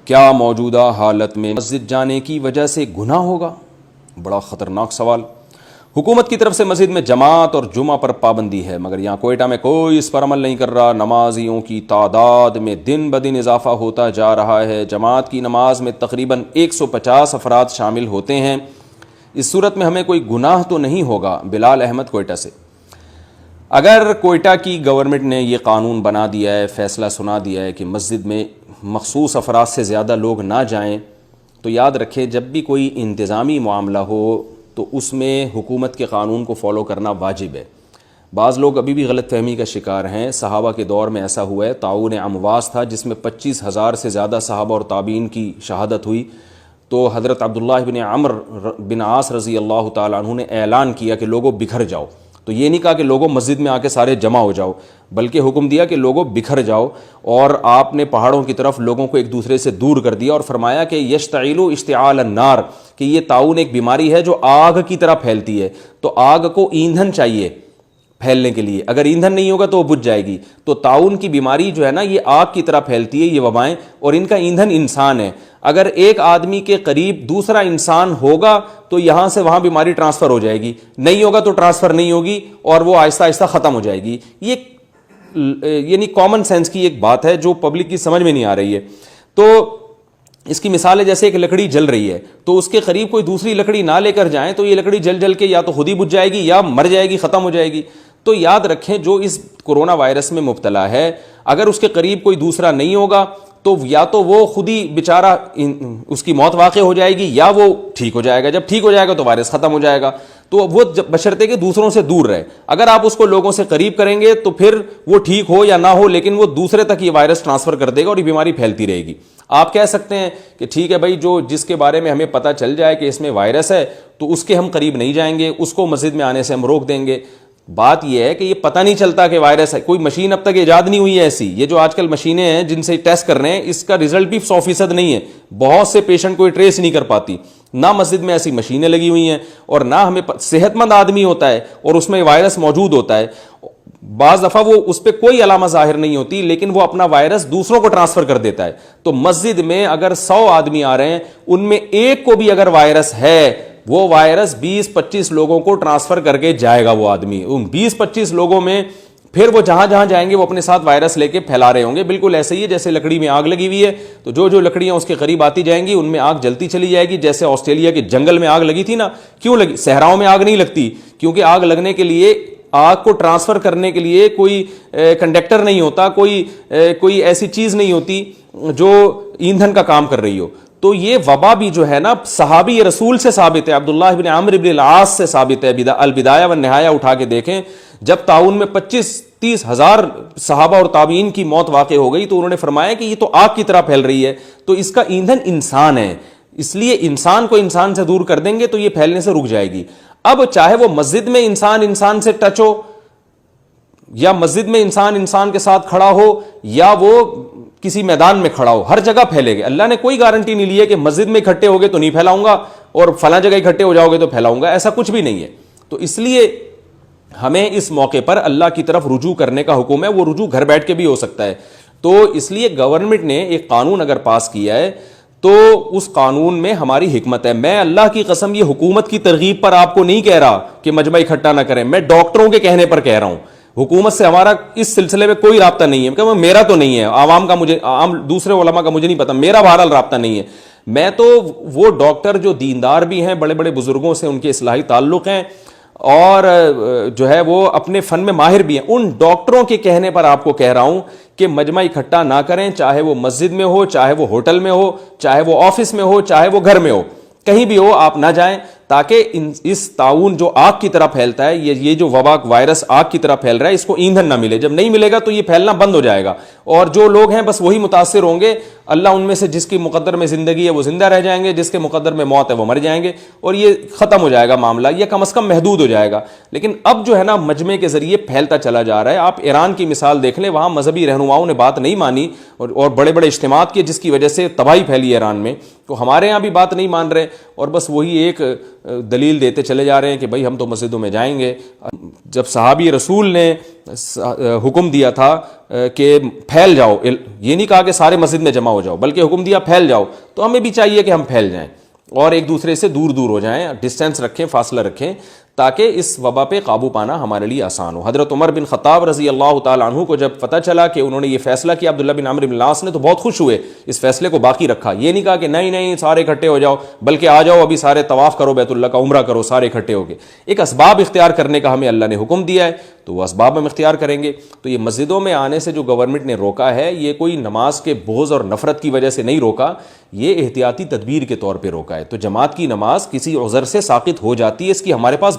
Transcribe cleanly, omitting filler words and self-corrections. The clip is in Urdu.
کیا موجودہ حالت میں مسجد جانے کی وجہ سے گناہ ہوگا؟ بڑا خطرناک سوال۔ حکومت کی طرف سے مسجد میں جماعت اور جمعہ پر پابندی ہے، مگر یہاں کوئٹہ میں کوئی اس پر عمل نہیں کر رہا۔ نمازیوں کی تعداد میں دن بدن اضافہ ہوتا جا رہا ہے۔ جماعت کی نماز میں تقریباً 150 افراد شامل ہوتے ہیں۔ اس صورت میں ہمیں کوئی گناہ تو نہیں ہوگا؟ بلال احمد کوئٹہ سے۔ اگر کوئٹہ کی گورنمنٹ نے یہ قانون بنا دیا ہے، فیصلہ سنا دیا ہے کہ مسجد میں مخصوص افراد سے زیادہ لوگ نہ جائیں، تو یاد رکھیں جب بھی کوئی انتظامی معاملہ ہو تو اس میں حکومت کے قانون کو فالو کرنا واجب ہے۔ بعض لوگ ابھی بھی غلط فہمی کا شکار ہیں۔ صحابہ کے دور میں ایسا ہوا ہے، طاعون امواس تھا جس میں 25,000 سے زیادہ صحابہ اور تابعین کی شہادت ہوئی، تو حضرت عبداللہ بن عمرو بن عاص رضی اللہ تعالیٰ عنہ نے اعلان کیا کہ لوگوں بکھر جاؤ۔ تو یہ نہیں کہا کہ لوگوں مسجد میں آ کے سارے جمع ہو جاؤ، بلکہ حکم دیا کہ لوگوں بکھر جاؤ، اور آپ نے پہاڑوں کی طرف لوگوں کو ایک دوسرے سے دور کر دیا، اور فرمایا کہ یشتعل اشتعال النار، کہ یہ طاعون ایک بیماری ہے جو آگ کی طرح پھیلتی ہے، تو آگ کو ایندھن چاہیے پھیلنے کے لیے، اگر ایندھن نہیں ہوگا تو وہ بجھ جائے گی۔ تو طاعون کی بیماری جو ہے نا، یہ آگ کی طرح پھیلتی ہے، یہ وبائیں، اور ان کا ایندھن انسان ہے۔ اگر ایک آدمی کے قریب دوسرا انسان ہوگا تو یہاں سے وہاں بیماری ٹرانسفر ہو جائے گی، نہیں ہوگا تو ٹرانسفر نہیں ہوگی، اور وہ آہستہ آہستہ ختم ہو جائے گی۔ یہ یعنی کامن سینس کی ایک بات ہے جو پبلک کی سمجھ میں نہیں آ رہی ہے۔ تو اس کی مثال ہے جیسے ایک لکڑی جل رہی ہے، تو اس کے قریب کوئی دوسری لکڑی نہ لے کر جائیں تو یہ لکڑی جل جل کے یا تو خود ہی بجھ جائے گی یا مر جائے گی، ختم ہو جائے گی۔ تو یاد رکھیں جو اس کورونا وائرس میں مبتلا ہے، اگر اس کے قریب کوئی دوسرا نہیں ہوگا تو یا تو وہ خود ہی بیچارہ اس کی موت واقع ہو جائے گی، یا وہ ٹھیک ہو جائے گا۔ جب ٹھیک ہو جائے گا تو وائرس ختم ہو جائے گا۔ تو وہ بشرطے کہ دوسروں سے دور رہے۔ اگر آپ اس کو لوگوں سے قریب کریں گے تو پھر وہ ٹھیک ہو یا نہ ہو، لیکن وہ دوسرے تک یہ وائرس ٹرانسفر کر دے گا اور یہ بیماری پھیلتی رہے گی۔ آپ کہہ سکتے ہیں کہ ٹھیک ہے بھائی، جس کے بارے میں ہمیں پتہ چل جائے کہ اس میں وائرس ہے تو اس کے ہم قریب نہیں جائیں گے، اس کو مسجد میں آنے سے ہم روک دیں گے۔ بات یہ ہے کہ یہ پتہ نہیں چلتا کہ وائرس ہے، کوئی مشین اب تک ایجاد نہیں ہوئی ہے ایسی۔ یہ جو آج کل مشینیں ہیں جن سے ٹیسٹ کر رہے ہیں، اس کا رزلٹ بھی 100% نہیں ہے، بہت سے پیشنٹ کو ٹریس نہیں کر پاتی۔ نہ مسجد میں ایسی مشینیں لگی ہوئی ہیں، اور نہ ہمیں صحت مند آدمی ہوتا ہے اور اس میں وائرس موجود ہوتا ہے، بعض دفعہ وہ اس پہ کوئی علامہ ظاہر نہیں ہوتی لیکن وہ اپنا وائرس دوسروں کو ٹرانسفر کر دیتا ہے۔ تو مسجد میں اگر 100 آدمی آ رہے ہیں، ان میں ایک کو بھی اگر وائرس ہے، وہ وائرس 20-25 لوگوں کو ٹرانسفر کر کے جائے گا۔ وہ آدمی ان 20-25 لوگوں میں پھر وہ جہاں جہاں جائیں گے وہ اپنے ساتھ وائرس لے کے پھیلا رہے ہوں گے۔ بالکل ایسے ہی ہے جیسے لکڑی میں آگ لگی ہوئی ہے، تو جو لکڑیاں اس کے قریب آتی جائیں گی ان میں آگ جلتی چلی جائے گی۔ جیسے آسٹریلیا کے جنگل میں آگ لگی تھی نا، کیوں لگی؟ صحراؤں میں آگ نہیں لگتی، کیونکہ آگ لگنے کے لیے، آگ کو ٹرانسفر کرنے کے لیے کوئی کنڈکٹر نہیں ہوتا، کوئی ایسی چیز نہیں ہوتی جو ایندھن کا کام کر رہی ہو۔ تو یہ وبا بھی جو ہے نا، صحابی رسول سے ثابت ہے، عبداللہ بن عمرو بن العاص سے ثابت ہے۔ البدایہ والنہایہ اٹھا کے دیکھیں، جب طاعون میں 25-30 ہزار صحابہ اور تابعین کی موت واقع ہو گئی تو انہوں نے فرمایا کہ یہ تو آگ کی طرح پھیل رہی ہے، تو اس کا ایندھن انسان ہے، اس لیے انسان کو انسان سے دور کر دیں گے تو یہ پھیلنے سے رک جائے گی۔ اب چاہے وہ مسجد میں انسان سے ٹچ ہو، یا مسجد میں انسان کے ساتھ کھڑا ہو، یا وہ کسی میدان میں کھڑا ہو، ہر جگہ پھیلے گا۔ اللہ نے کوئی گارنٹی نہیں لی ہے کہ مسجد میں اکٹھے ہوگے تو نہیں پھیلاؤں گا اور فلاں جگہ اکٹھے ہو جاؤ گے تو پھیلاؤں گا، ایسا کچھ بھی نہیں ہے۔ تو اس لیے ہمیں اس موقع پر اللہ کی طرف رجوع کرنے کا حکم ہے، وہ رجوع گھر بیٹھ کے بھی ہو سکتا ہے۔ تو اس لیے گورنمنٹ نے ایک قانون اگر پاس کیا ہے تو اس قانون میں ہماری حکمت ہے۔ میں اللہ کی قسم یہ حکومت کی ترغیب پر آپ کو نہیں کہہ رہا کہ مجمع اکٹھا نہ کریں، میں ڈاکٹروں کے کہنے پر کہہ رہا ہوں۔ حکومت سے ہمارا اس سلسلے میں کوئی رابطہ نہیں ہے، کہ میرا تو نہیں ہے، عوام کا مجھے، عام دوسرے علماء کا مجھے نہیں پتا، میرا بہرحال رابطہ نہیں ہے۔ میں تو وہ ڈاکٹر جو دیندار بھی ہیں، بڑے بڑے بزرگوں سے ان کے اصلاحی تعلق ہیں، اور جو ہے وہ اپنے فن میں ماہر بھی ہیں، ان ڈاکٹروں کے کہنے پر آپ کو کہہ رہا ہوں کہ مجمع اکٹھا نہ کریں، چاہے وہ مسجد میں ہو، چاہے وہ ہوٹل میں ہو، چاہے وہ آفس میں ہو، چاہے وہ گھر میں ہو، کہیں بھی ہو آپ نہ جائیں، تاکہ اس طاعون جو آگ کی طرح پھیلتا ہے، یہ جو وبا وائرس آگ کی طرح پھیل رہا ہے، اس کو ایندھن نہ ملے۔ جب نہیں ملے گا تو یہ پھیلنا بند ہو جائے گا، اور جو لوگ ہیں بس وہی متاثر ہوں گے۔ اللہ ان میں سے جس کی مقدر میں زندگی ہے وہ زندہ رہ جائیں گے، جس کے مقدر میں موت ہے وہ مر جائیں گے، اور یہ ختم ہو جائے گا معاملہ، یہ کم از کم محدود ہو جائے گا۔ لیکن اب جو ہے نا مجمع کے ذریعے پھیلتا چلا جا رہا ہے۔ آپ ایران کی مثال دیکھ لیں، وہاں مذہبی رہنماؤں نے بات نہیں مانی اور بڑے بڑے اجتماعات کیے، جس کی وجہ سے تباہی پھیلی ایران میں۔ تو ہمارے یہاں بھی بات نہیں مان رہے، اور بس وہی ایک دلیل دیتے چلے جا رہے ہیں کہ بھائی ہم تو مسجدوں میں جائیں گے۔ جب صحابی رسول نے حکم دیا تھا کہ پھیل جاؤ، یہ نہیں کہا کہ سارے مسجد میں جمع ہو جاؤ، بلکہ حکم دیا پھیل جاؤ، تو ہمیں بھی چاہیے کہ ہم پھیل جائیں اور ایک دوسرے سے دور دور ہو جائیں، ڈسٹینس رکھیں، فاصلہ رکھیں، تاکہ اس وبا پہ قابو پانا ہمارے لیے آسان ہو۔ حضرت عمر بن خطاب رضی اللہ تعالیٰ عنہ کو جب پتہ چلا کہ انہوں نے یہ فیصلہ کیا عبداللہ بن عمرو بن العاص نے، تو بہت خوش ہوئے، اس فیصلے کو باقی رکھا، یہ نہیں کہا کہ نہیں نہیں سارے اکٹھے ہو جاؤ، بلکہ آ جاؤ ابھی سارے طواف کرو، بیت اللہ کا عمرہ کرو، سارے اکٹھے ہو کے۔ ایک اسباب اختیار کرنے کا ہمیں اللہ نے حکم دیا ہے، تو وہ اسباب ہم اختیار کریں گے۔ تو یہ مسجدوں میں آنے سے جو گورنمنٹ نے روکا ہے، یہ کوئی نماز کے بغض اور نفرت کی وجہ سے نہیں روکا، یہ احتیاطی تدبیر کے طور پہ روکا ہے۔ تو جماعت کی نماز کسی عذر سے ساقط ہو جاتی ہے، اس کی ہمارے پاس